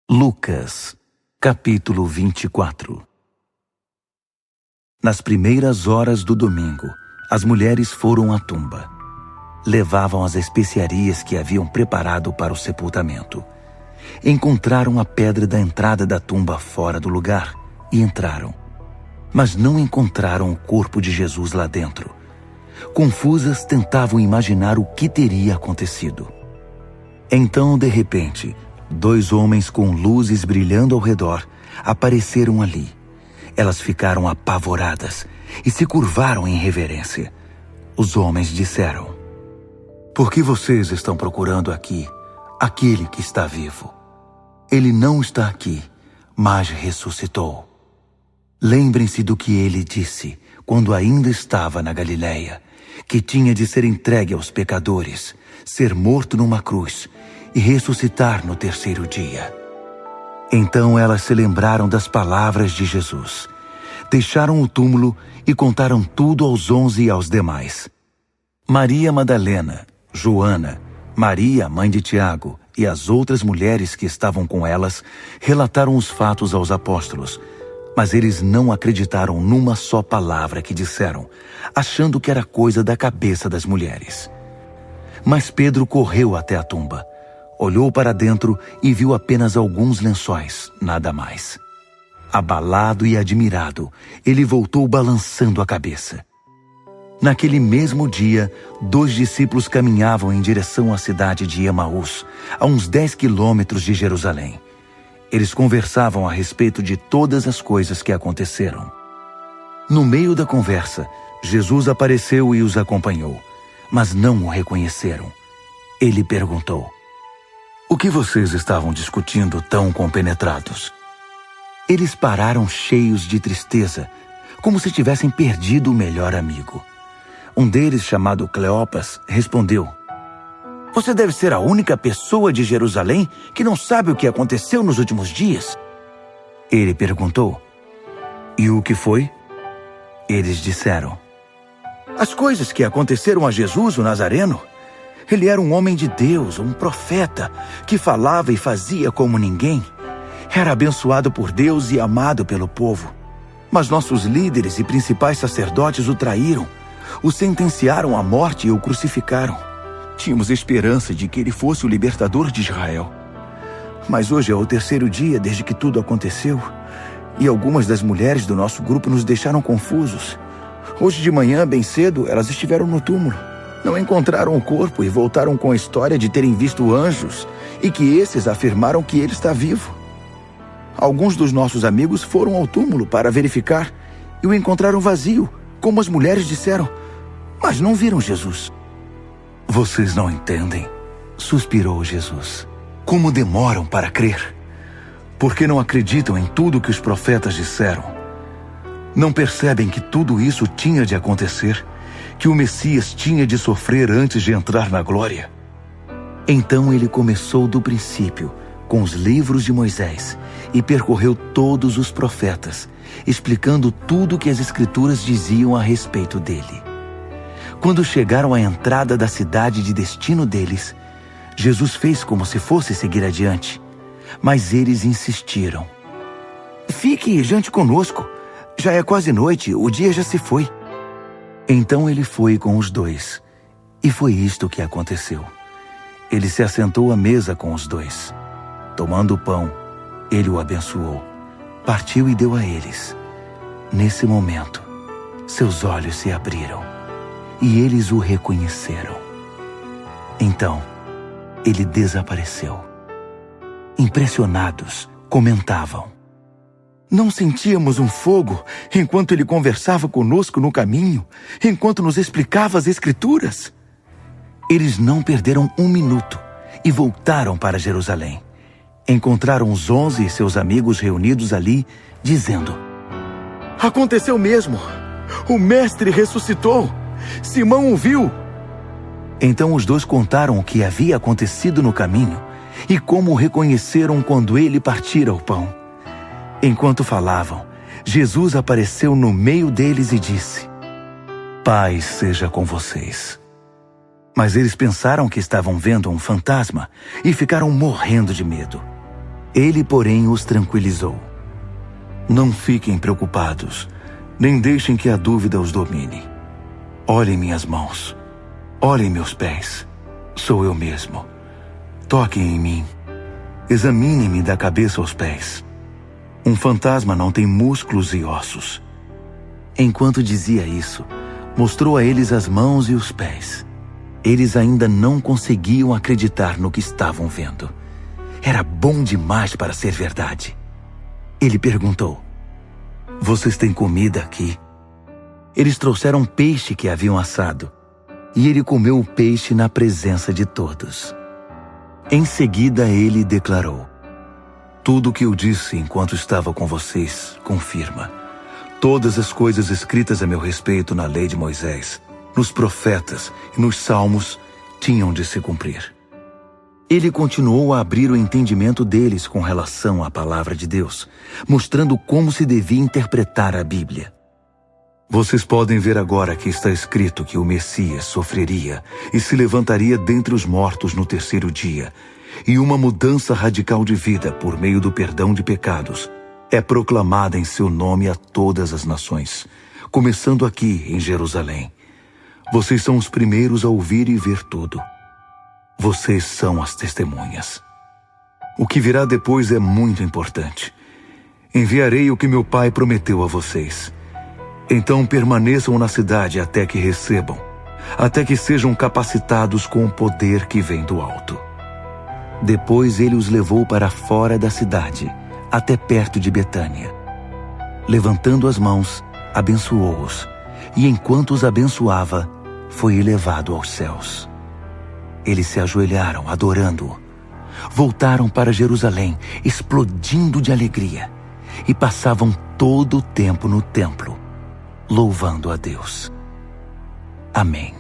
Lucas, capítulo 24. Nas primeiras horas do domingo, as mulheres foram à tumba. Levavam as especiarias que haviam preparado para o sepultamento. Encontraram a pedra da entrada da tumba fora do lugar e entraram. Mas não encontraram o corpo de Jesus lá dentro. Confusas, tentavam imaginar o que teria acontecido. Então, de repente, 2 homens com luzes brilhando ao redor apareceram ali. Elas ficaram apavoradas e se curvaram em reverência. Os homens disseram: "Por que vocês estão procurando aqui aquele que está vivo? Ele não está aqui, mas ressuscitou. Lembrem-se do que ele disse quando ainda estava na Galileia, que tinha de ser entregue aos pecadores, ser morto numa cruz e ressuscitar no 3º dia." Então elas se lembraram das palavras de Jesus. Deixaram o túmulo e contaram tudo aos 11 e aos demais. Maria Madalena, Joana, Maria, mãe de Tiago, e as outras mulheres que estavam com elas relataram os fatos aos apóstolos, mas eles não acreditaram numa só palavra que disseram, achando que era coisa da cabeça das mulheres. Mas Pedro correu até a tumba. Olhou para dentro e viu apenas alguns lençóis, nada mais. Abalado e admirado, ele voltou balançando a cabeça. Naquele mesmo dia, 2 discípulos caminhavam em direção à cidade de Emaús, a uns 10 quilômetros de Jerusalém. Eles conversavam a respeito de todas as coisas que aconteceram. No meio da conversa, Jesus apareceu e os acompanhou, mas não o reconheceram. Ele perguntou: "O que vocês estavam discutindo tão compenetrados?" Eles pararam cheios de tristeza, como se tivessem perdido o melhor amigo. Um deles, chamado Cleopas, respondeu: "Você deve ser a única pessoa de Jerusalém que não sabe o que aconteceu nos últimos dias." Ele perguntou: "E o que foi?" Eles disseram: "As coisas que aconteceram a Jesus, o Nazareno. Ele era um homem de Deus, um profeta, que falava e fazia como ninguém. Era abençoado por Deus e amado pelo povo. Mas nossos líderes e principais sacerdotes o traíram, o sentenciaram à morte e o crucificaram. Tínhamos esperança de que ele fosse o libertador de Israel. Mas hoje é o 3º dia desde que tudo aconteceu, e algumas das mulheres do nosso grupo nos deixaram confusos. Hoje de manhã, bem cedo, elas estiveram no túmulo. Não encontraram o corpo e voltaram com a história de terem visto anjos e que esses afirmaram que ele está vivo. Alguns dos nossos amigos foram ao túmulo para verificar e o encontraram vazio, como as mulheres disseram, mas não viram Jesus." "Vocês não entendem", suspirou Jesus. "Como demoram para crer? Porque não acreditam em tudo que os profetas disseram? Não percebem que tudo isso tinha de acontecer, que o Messias tinha de sofrer antes de entrar na glória?" Então ele começou do princípio, com os livros de Moisés, e percorreu todos os profetas, explicando tudo o que as Escrituras diziam a respeito dele. Quando chegaram à entrada da cidade de destino deles, Jesus fez como se fosse seguir adiante, mas eles insistiram: "Fique e jante conosco. Já é quase noite, o dia já se foi." Então ele foi com os 2, e foi isto que aconteceu. Ele se assentou à mesa com os 2. Tomando o pão, ele o abençoou, partiu e deu a eles. Nesse momento, seus olhos se abriram, e eles o reconheceram. Então, ele desapareceu. Impressionados, comentavam: "Não sentíamos um fogo enquanto ele conversava conosco no caminho, enquanto nos explicava as Escrituras?" Eles não perderam um minuto e voltaram para Jerusalém. Encontraram os 11 e seus amigos reunidos ali, dizendo: "Aconteceu mesmo! O Mestre ressuscitou! Simão o viu!" Então os 2 contaram o que havia acontecido no caminho e como o reconheceram quando ele partira o pão. Enquanto falavam, Jesus apareceu no meio deles e disse: "Paz seja com vocês." Mas eles pensaram que estavam vendo um fantasma e ficaram morrendo de medo. Ele, porém, os tranquilizou. Não fiquem preocupados, nem deixem que a dúvida os domine. Olhem minhas mãos, olhem meus pés. Sou eu mesmo. Toquem em mim. Examinem-me da cabeça aos pés. Um fantasma não tem músculos e ossos. Enquanto dizia isso, mostrou a eles as mãos e os pés. Eles ainda não conseguiam acreditar no que estavam vendo. Era bom demais para ser verdade. Ele perguntou: "Vocês têm comida aqui?" Eles trouxeram peixe que haviam assado, e ele comeu o peixe na presença de todos. Em seguida ele declarou: "Tudo o que eu disse enquanto estava com vocês confirma. Todas as coisas escritas a meu respeito na lei de Moisés, nos profetas e nos salmos tinham de se cumprir." Ele continuou a abrir o entendimento deles com relação à palavra de Deus, mostrando como se devia interpretar a Bíblia. Vocês podem ver agora que está escrito que o Messias sofreria e se levantaria dentre os mortos no terceiro dia, e uma mudança radical de vida por meio do perdão de pecados é proclamada em seu nome a todas as nações, começando aqui em Jerusalém. Vocês são os primeiros a ouvir e ver tudo. Vocês são as testemunhas. O que virá depois é muito importante. Enviarei o que meu Pai prometeu a vocês. Então permaneçam na cidade até que recebam, até que sejam capacitados com o poder que vem do alto. Depois ele os levou para fora da cidade, até perto de Betânia. Levantando as mãos, abençoou-os, e enquanto os abençoava, foi elevado aos céus. Eles se ajoelharam, adorando-o. Voltaram para Jerusalém, explodindo de alegria, e passavam todo o tempo no templo, louvando a Deus. Amém.